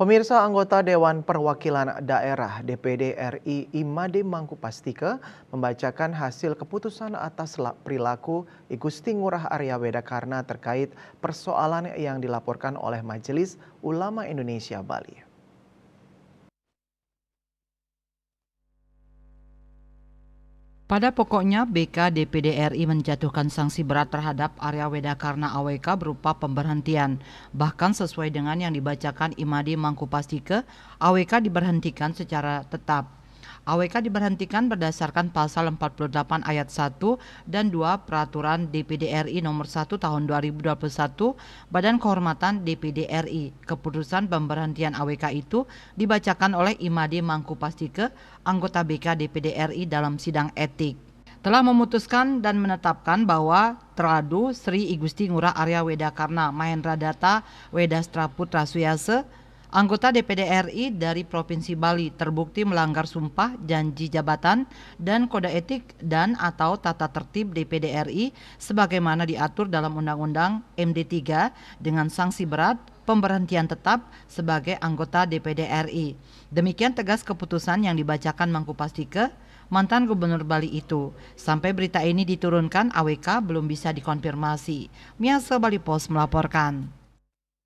Pemirsa, anggota Dewan Perwakilan Daerah DPD RI Imade Mangkupastike membacakan hasil keputusan atas perilaku I Gusti Ngurah Arya Wedakarna terkait persoalan yang dilaporkan oleh Majelis Ulama Indonesia Bali. Pada pokoknya, BK DPD RI menjatuhkan sanksi berat terhadap Arya Wedakarna AWK berupa pemberhentian. Bahkan sesuai dengan yang dibacakan Imade Mangkupastike, AWK diberhentikan secara tetap. AWK diberhentikan berdasarkan pasal 48 ayat 1 dan 2 Peraturan DPD RI nomor 1 tahun 2021 Badan Kehormatan DPD RI. Keputusan pemberhentian AWK itu dibacakan oleh Imade Mangkupastike, anggota BK DPD RI dalam sidang etik. Telah memutuskan dan menetapkan bahwa teradu Sri I Gusti Ngurah Arya Wedakarna Mahendra Data Wedastra Putra Suyase, anggota DPD RI dari Provinsi Bali terbukti melanggar sumpah janji jabatan dan kode etik dan atau tata tertib DPD RI sebagaimana diatur dalam Undang-Undang MD 3 dengan sanksi berat pemberhentian tetap sebagai anggota DPD RI. Demikian tegas keputusan yang dibacakan Mangkupastike, mantan Gubernur Bali itu. Sampai berita ini diturunkan, AWK belum bisa dikonfirmasi. Miasa Bali Post melaporkan.